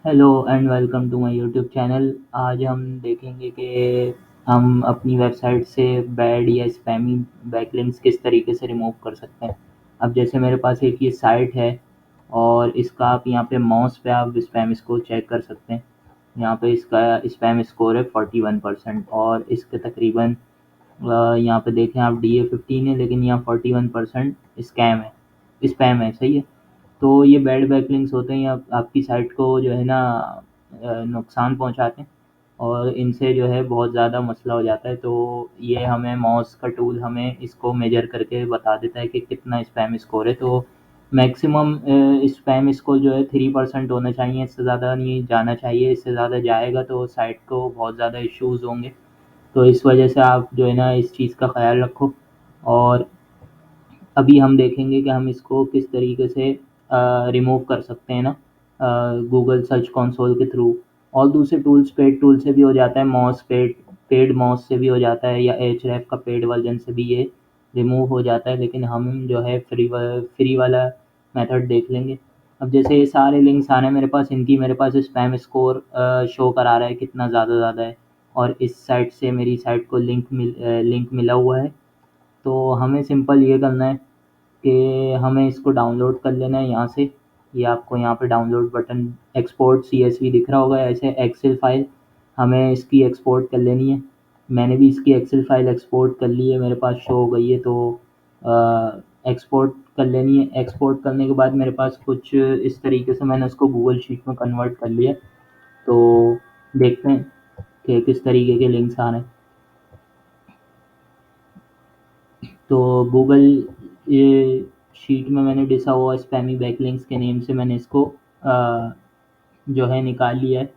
Hello and welcome to my YouTube channel. आज हम देखेंगे कि हम अपनी वेबसाइट से बैड या स्पैमी बैकलिंक्स किस तरीके से रिमूव कर सकते हैं। अब जैसे मेरे पास एक ये साइट है और इसका आप यहाँ पे माउस पे आप स्पैम स्कोर चेक कर सकते हैं। यहाँ पे इसका स्पैम स्कोर है 41% और इसके तकरीबन यहाँ पे देखें आप DA15 है, लेकिन यहाँ 41% स्पैम है। सही है। तो ये बैड बैकलिंक्स होते हैं, ये आपकी साइट को जो है ना नुकसान पहुंचाते हैं और इनसे जो है बहुत ज़्यादा मसला हो जाता है। तो ये हमें माउस का टूल हमें इसको मेजर करके बता देता है कि कितना स्पैम स्कोर है। तो मैक्सिमम स्पैम स्कोर जो है 3% होना चाहिए, इससे ज़्यादा नहीं जाना चाहिए। इससे ज़्यादा जाएगा तो साइट को बहुत ज़्यादा इश्यूज़ होंगे। तो इस वजह से आप जो है ना इस चीज़ का ख्याल रखो। और अभी हम देखेंगे कि हम इसको किस तरीके से रिमूव कर सकते हैं ना, गूगल सर्च कंसोल के थ्रू। और दूसरे टूल्स पेड टूल से भी हो जाता है, मॉस पेड मॉस से भी हो जाता है, या एचरेफ का पेड वर्जन से भी ये रिमूव हो जाता है। लेकिन हम जो है फ्री वाला मेथड देख लेंगे। अब जैसे ये सारे लिंक्स आ रहे हैं मेरे पास, इनकी मेरे पास स्पैम स्कोर शो करा रहा है कितना ज़्यादा है। और इस साइट से मेरी साइट को लिंक मिला हुआ है। तो हमें सिंपल ये करना है कि हमें इसको डाउनलोड कर लेना है यहाँ से। ये आपको यहाँ पे डाउनलोड बटन, एक्सपोर्ट CSV दिख रहा होगा, ऐसे एक्सेल फाइल हमें इसकी एक्सपोर्ट कर लेनी है। मैंने भी इसकी एक्सेल फाइल एक्सपोर्ट कर ली है, मेरे पास शो हो गई है। तो एक्सपोर्ट कर लेनी है। एक्सपोर्ट करने के बाद मेरे पास कुछ इस तरीके से मैंने उसको गूगल शीट में कन्वर्ट कर लिया। तो देखते हैं कि किस तरीके के लिंक्स आ रहे हैं। तो गूगल ये शीट में मैंने डिसा हुआ स्पैमी बैकलिंक्स के नेम से मैंने इसको जो है निकाल लिया है।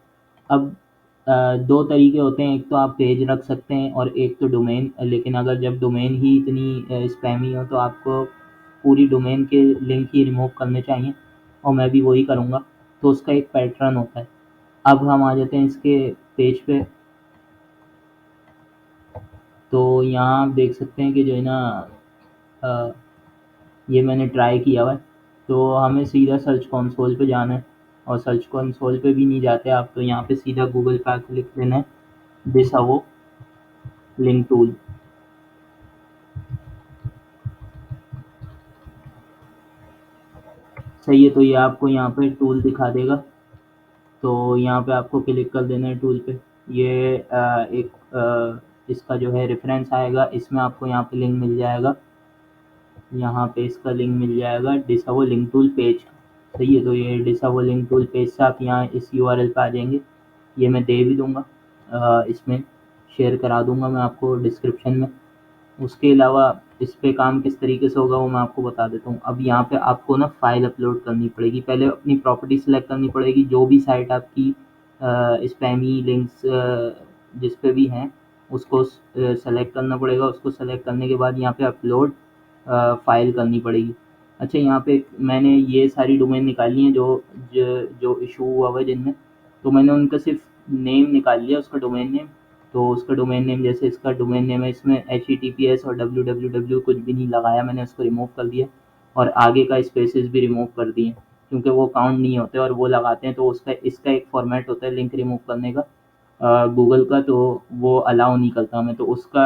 अब दो तरीके होते हैं, एक तो आप पेज रख सकते हैं और एक तो डोमेन। लेकिन अगर जब डोमेन ही इतनी स्पैमी हो तो आपको पूरी डोमेन के लिंक ही रिमूव करने चाहिए, और मैं भी वही करूँगा। तो उसका एक पैटर्न होता है। अब हम आ जाते हैं इसके पेज पे। तो यहाँ आप देख सकते हैं कि जो है ना अ, ये मैंने ट्राई किया हुआ है। तो हमें सीधा सर्च कंसोल पे जाना है, और सर्च कंसोल पे भी नहीं जाते आप तो यहाँ पे सीधा गूगल पे आके लिख देना है दिसावो लिंक टूल। सही है। तो ये आपको यहाँ पे टूल दिखा देगा। तो यहाँ पे आपको क्लिक कर देना है टूल पे। ये एक इसका जो है रेफरेंस आएगा, इसमें आपको यहाँ पे लिंक मिल जाएगा। यहाँ पे इसका लिंक मिल जाएगा डिसावो लिंक टूल पेज। सही है। तो ये डिसावो लिंक टूल पेज से आप यहाँ इस URL पे आ जाएंगे। ये मैं दे भी दूंगा, इसमें शेयर करा दूंगा मैं आपको डिस्क्रिप्शन में। उसके अलावा इस पे काम किस तरीके से होगा वो मैं आपको बता देता हूँ। अब यहाँ पे आपको ना फाइल अपलोड करनी पड़ेगी। पहले अपनी प्रॉपर्टी सेलेक्ट करनी पड़ेगी, जो भी साइट आपकी स्पैमी लिंक्स जिस पे भी हैं उसको सेलेक्ट करना पड़ेगा। उसको सेलेक्ट करने के बाद यहाँ पे अपलोड फाइल करनी पड़ेगी। अच्छा, यहाँ पे मैंने ये सारी डोमेन निकाली हैं जो इशू हुआ हुआ है जिनमें। तो मैंने उनका सिर्फ नेम निकाल लिया, उसका डोमेन नेम। तो उसका डोमेन नेम, जैसे इसका डोमेन नेम है, इसमें HTTPS और www कुछ भी नहीं लगाया मैंने, उसको रिमूव कर दिया। और आगे का स्पेसेस भी रिमूव कर दिए, क्योंकि वो काउंट नहीं होते और वो लगाते हैं तो उसका इसका एक फॉर्मेट होता है लिंक रिमूव करने का गूगल का, तो वो अलाउ नहीं करता हमें। तो उसका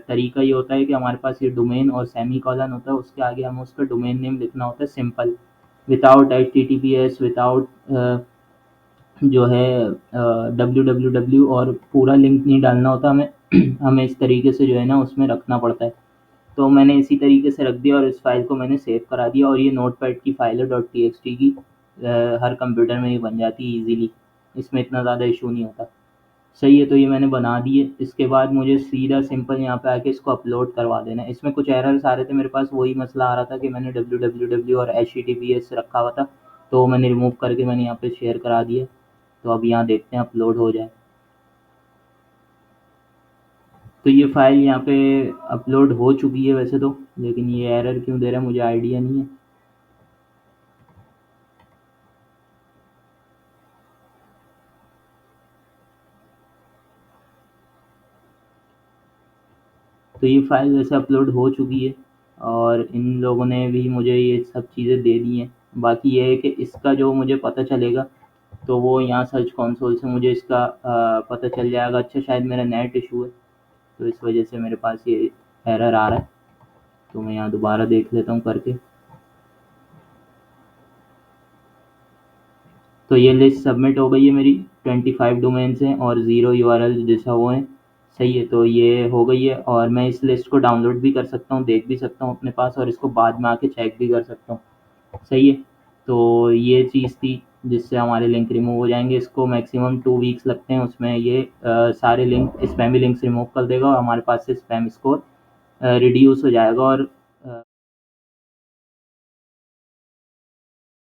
तरीका ये होता है कि हमारे पास ये डोमेन और सेमी कॉलन होता है, उसके आगे हमें उसका डोमेन नेम लिखना होता है सिंपल, विदाउट HTTPS, विदाउट जो है www, और पूरा लिंक नहीं डालना होता हमें। हमें इस तरीके से जो है ना उसमें रखना पड़ता है। तो मैंने इसी तरीके से रख दिया और इस फाइल को मैंने सेव करा दिया। और ये नोटपैड की फाइल है .txt की, हर कंप्यूटर में ही बन जाती है इजीली, इसमें इतना ज़्यादा इशू नहीं होता। सही है। तो ये मैंने बना दिए। इसके बाद मुझे सीधा सिंपल यहाँ पे आके इसको अपलोड करवा देना है। इसमें कुछ एरर्स आ रहे थे मेरे पास, वही मसला आ रहा था कि मैंने www और HTTPS रखा हुआ था, तो मैंने रिमूव करके मैंने यहाँ पे शेयर करा दिया। तो अब यहाँ देखते हैं अपलोड हो जाए। तो ये फाइल यहाँ पे अपलोड हो चुकी है वैसे तो, लेकिन ये एरर क्यों दे रहा है मुझे आइडिया नहीं है। तो ये फाइल वैसे अपलोड हो चुकी है, और इन लोगों ने भी मुझे ये सब चीज़ें दे दी हैं। बाकी ये है कि इसका जो मुझे पता चलेगा तो वो यहाँ सर्च कंसोल से मुझे इसका पता चल जाएगा। अच्छा, शायद मेरा नेट इशू है, तो इस वजह से मेरे पास ये एरर आ रहा है। तो मैं यहाँ दोबारा देख लेता हूँ करके। तो ये लिस्ट सबमिट हो गई है मेरी, 25 डोमेन्स हैं और 0 यूआरएल जैसा वो है। सही है, तो ये हो गई है और मैं इस लिस्ट को डाउनलोड भी कर सकता हूँ, देख भी सकता हूँ अपने पास, और इसको बाद में आके चेक भी कर सकता हूँ। सही है, तो ये चीज़ थी जिससे हमारे लिंक रिमूव हो जाएंगे। इसको मैक्सिमम 2 वीक्स लगते हैं, उसमें ये सारे लिंक स्पैमी लिंक्स रिमूव कर देगा और हमारे पास से स्पैम स्कोर रिड्यूस हो जाएगा और